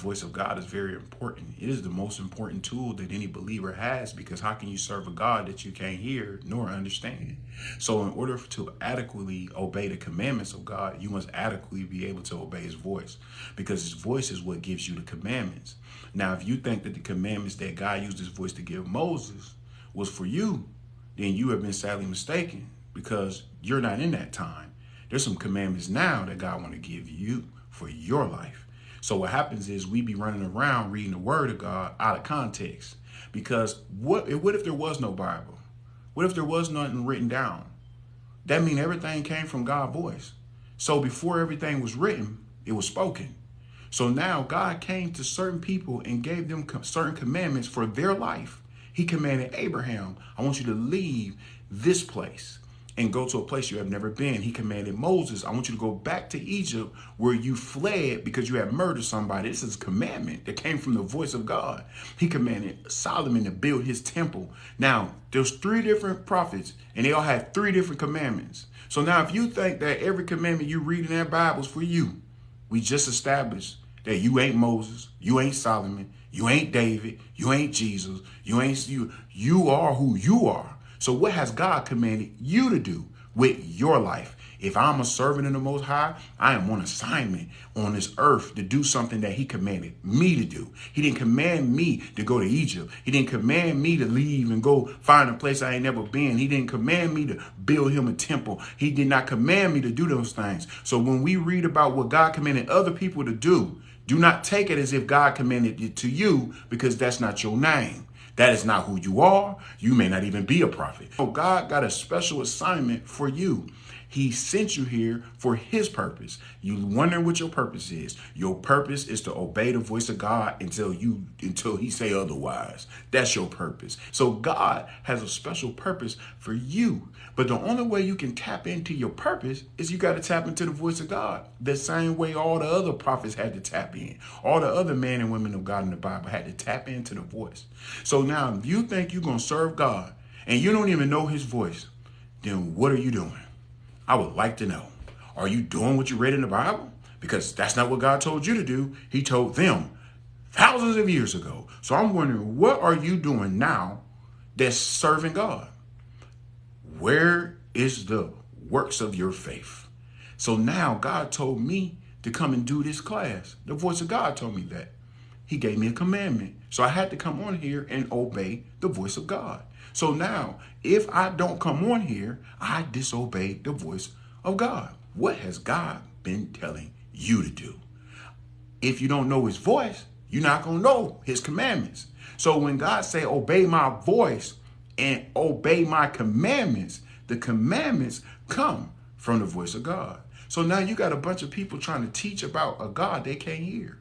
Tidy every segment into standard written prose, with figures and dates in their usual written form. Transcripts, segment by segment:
voice of God is very important. It is the most important tool that any believer has, because how can you serve a God that you can't hear nor understand? So in order to adequately obey the commandments of God, you must adequately be able to obey his voice, because his voice is what gives you the commandments. Now, if you think that the commandments that God used his voice to give Moses was for you, then you have been sadly mistaken, because you're not in that time. There's some commandments now that God want to give you for your life. So what happens is we be running around reading the word of God out of context, because what if there was no Bible? What if there was nothing written down? That means everything came from God's voice. So before everything was written, it was spoken. So now God came to certain people and gave them certain commandments for their life. He commanded Abraham, I want you to leave this place and go to a place you have never been. He commanded Moses, I want you to go back to Egypt where you fled because you had murdered somebody. This is a commandment that came from the voice of God. He commanded Solomon to build his temple. Now, there's 3 different prophets and they all had 3 different commandments. So now if you think that every commandment you read in that Bible is for you, we just established that you ain't Moses, you ain't Solomon, you ain't David, you ain't Jesus, you are who you are. So what has God commanded you to do with your life? If I'm a servant of the Most High, I am on assignment on this earth to do something that he commanded me to do. He didn't command me to go to Egypt. He didn't command me to leave and go find a place I ain't never been. He didn't command me to build him a temple. He did not command me to do those things. So when we read about what God commanded other people to do not take it as if God commanded it to you, because that's not your name. That is not who you are. You may not even be a prophet. So God got a special assignment for you. He sent you here for his purpose. You wondering what your purpose is. Your purpose is to obey the voice of God until he say otherwise. That's your purpose. So God has a special purpose for you. But the only way you can tap into your purpose is you got to tap into the voice of God. The same way all the other prophets had to tap in. All the other men and women of God in the Bible had to tap into the voice. So now if you think you're going to serve God and you don't even know his voice, then what are you doing? I would like to know. Are you doing what you read in the Bible? Because that's not what God told you to do. He told them thousands of years ago. So I'm wondering, what are you doing now that's serving God? Where is the works of your faith? So now God told me to come and do this class. The voice of God told me that. He gave me a commandment. So I had to come on here and obey the voice of God. So now, if I don't come on here, I disobey the voice of God. What has God been telling you to do? If you don't know his voice, you're not going to know his commandments. So when God say, obey my voice and obey my commandments, the commandments come from the voice of God. So now you got a bunch of people trying to teach about a God they can't hear.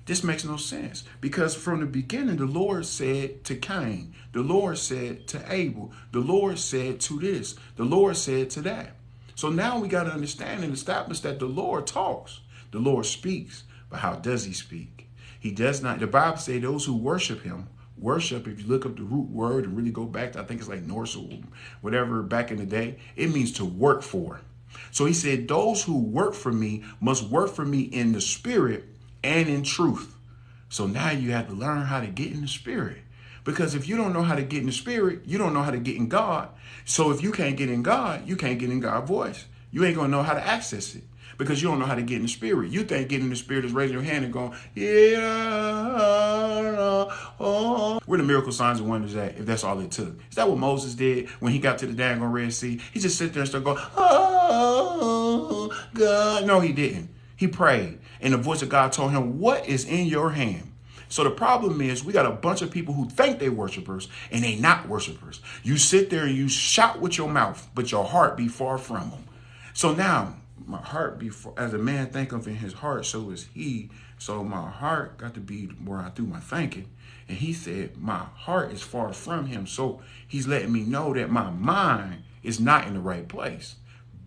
This makes no sense, because from the beginning, the Lord said to Cain, the Lord said to Abel, the Lord said to this, the Lord said to that. So now we got to understand and establish that the Lord talks, the Lord speaks, but how does he speak? He does not. The Bible says those who worship him, worship, if you look up the root word and really go back to, I think it's like Norse or whatever back in the day, it means to work for. So he said, those who work for me must work for me in the spirit and in truth. So now you have to learn how to get in the spirit. Because if you don't know how to get in the spirit, you don't know how to get in God. So if you can't get in God, you can't get in God's voice. You ain't going to know how to access it, because you don't know how to get in the spirit. You think getting in the spirit is raising your hand and going, yeah, oh. Where the miracle signs and wonders at, if that's all it took? Is that what Moses did when he got to the dang Red Sea? He just sit there and start going, oh, God. No, he didn't. He prayed, and the voice of God told him, what is in your hand? So the problem is we got a bunch of people who think they worshipers and they not worshipers. You sit there and you shout with your mouth, but your heart be far from them. So now my heart be far, as a man thinketh in his heart, so is he. So my heart got to be where I do my thinking. And he said, my heart is far from him. So he's letting me know that my mind is not in the right place.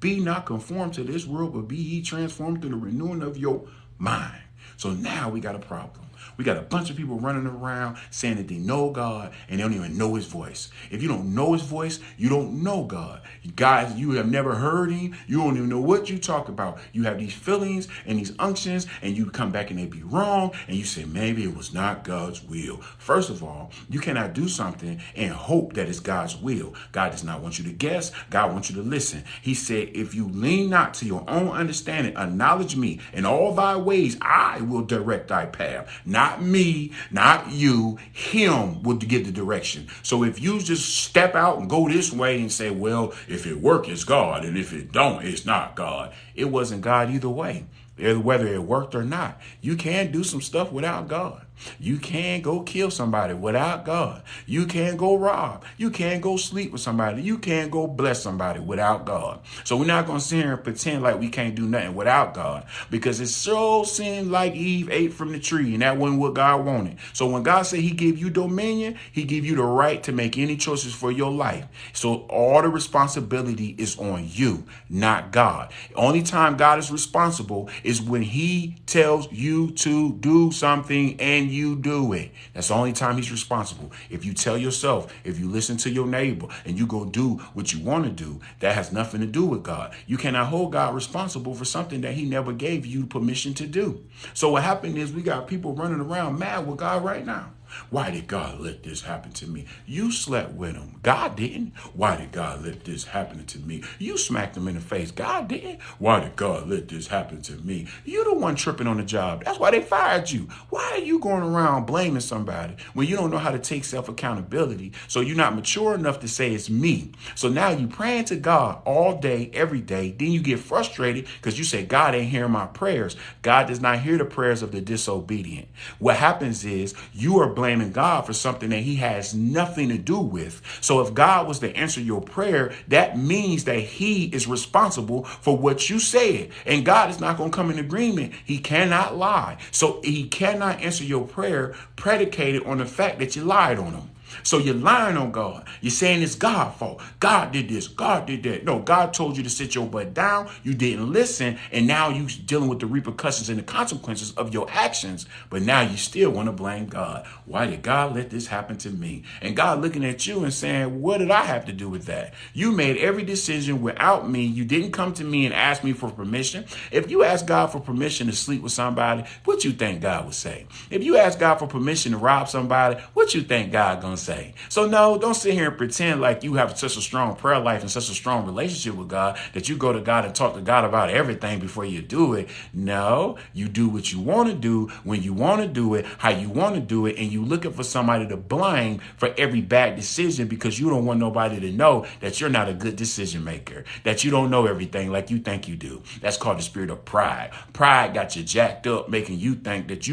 Be not conformed to this world, but be ye transformed through the renewing of your mind. So now we got a problem. We got a bunch of people running around saying that they know God and they don't even know his voice. If you don't know his voice, you don't know God. Guys, you have never heard him. You don't even know what you talk about. You have these feelings and these unctions, and you come back and they be wrong, and you say, maybe it was not God's will. First of all, you cannot do something and hope that it's God's will. God does not want you to guess. God wants you to listen. He said, if you lean not to your own understanding, acknowledge me in all thy ways, I will direct thy path. Not me, not you, him will give the direction. So if you just step out and go this way and say, well, if it work, it's God, and if it don't, it's not God. It wasn't God either way. Whether it worked or not, you can do some stuff without God. You can go kill somebody without God. You can go rob. You can go sleep with somebody. You can go bless somebody without God. So we're not going to sit here and pretend like we can't do nothing without God, because it so seems like Eve ate from the tree and that wasn't what God wanted. So when God said he gave you dominion, he gave you the right to make any choices for your life. So all the responsibility is on you, not God. The only time God is responsible is when he tells you to do something and you do it. That's the only time he's responsible. If you tell yourself, if you listen to your neighbor and you go do what you want to do, that has nothing to do with God. You cannot hold God responsible for something that he never gave you permission to do. So what happened is we got people running around mad with God right now. Why did God let this happen to me? You slept with him. God didn't. Why did God let this happen to me? You smacked him in the face. God didn't. Why did God let this happen to me? You the one tripping on the job. That's why they fired you. Why are you going around blaming somebody when you don't know how to take self-accountability? So you're not mature enough to say it's me. So now you praying to God all day, every day. Then you get frustrated because you say, God ain't hearing my prayers. God does not hear the prayers of the disobedient. What happens is you are blaming God for something that he has nothing to do with. So if God was to answer your prayer, that means that he is responsible for what you said. And God is not going to come in agreement. He cannot lie. So he cannot answer your prayer predicated on the fact that you lied on him. So you're lying on God. You're saying it's God's fault. God did this. God did that. No, God told you to sit your butt down. You didn't listen. And now you're dealing with the repercussions and the consequences of your actions. But now you still want to blame God. Why did God let this happen to me? And God looking at you and saying, what did I have to do with that? You made every decision without me. You didn't come to me and ask me for permission. If you ask God for permission to sleep with somebody, what you think God would say? If you ask God for permission to rob somebody, what you think God gonna say? So no, don't sit here and pretend like you have such a strong prayer life and such a strong relationship with God that you go to God and talk to God about everything before you do it. No, you do what you want to do when you want to do it, how you want to do it, and you looking for somebody to blame for every bad decision because you don't want nobody to know that you're not a good decision maker, that you don't know everything like you think you do. That's called the spirit of pride. Pride got you jacked up, making you think that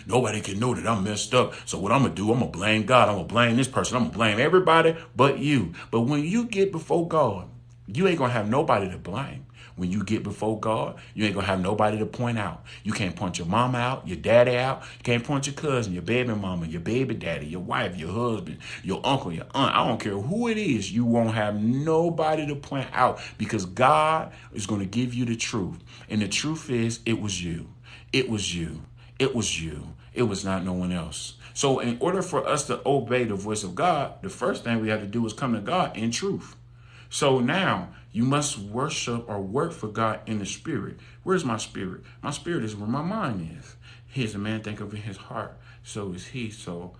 nobody can know that I'm messed up. So what I'm going to do, I'm going to blame God. I'm going to blame this person. I'm going to blame everybody but you. But when you get before God, you ain't going to have nobody to blame. When you get before God, you ain't going to have nobody to point out. You can't point your mama out, your daddy out. You can't point your cousin, your baby mama, your baby daddy, your wife, your husband, your uncle, your aunt. I don't care who it is. You won't have nobody to point out because God is going to give you the truth. And the truth is, it was you. It was you. It was you. It was not no one else. So in order for us to obey the voice of God, the first thing we have to do is come to God in truth. So now you must worship or work for God in the spirit. Where's my spirit? My spirit is where my mind is. Here's a man think of in his heart. So is he. So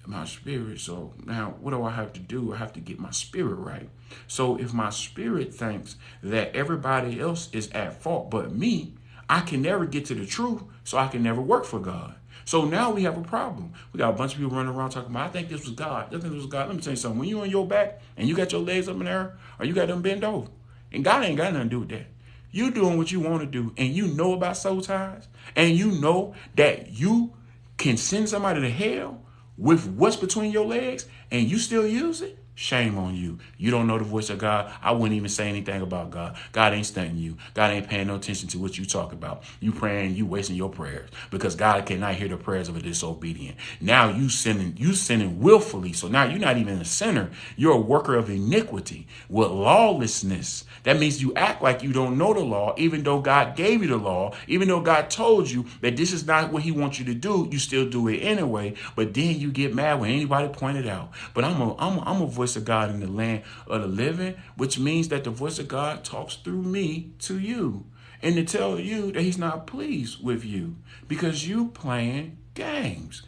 my spirit. So now what do I have to do? I have to get my spirit right. So if my spirit thinks that everybody else is at fault but me, I can never get to the truth. So I can never work for God. So now we have a problem. We got a bunch of people running around talking about, I think this was God. I think this was God. Let me tell you something. When you on your back and you got your legs up in the air or you got them bent over, and God ain't got nothing to do with that. You doing what you want to do, and you know about soul ties, and you know that you can send somebody to hell with what's between your legs, and you still use it. Shame on you. You don't know the voice of God. I wouldn't even say anything about God. God ain't stunting you. God ain't paying no attention to what you talk about. You praying, you wasting your prayers because God cannot hear the prayers of a disobedient. Now you sinning willfully. So now you're not even a sinner. You're a worker of iniquity with lawlessness. That means you act like you don't know the law, even though God gave you the law, even though God told you that this is not what he wants you to do. You still do it anyway. But then you get mad when anybody pointed out. But I'm a voice of God in the land of the living, which means that the voice of God talks through me to you and to tell you that he's not pleased with you because you playing games.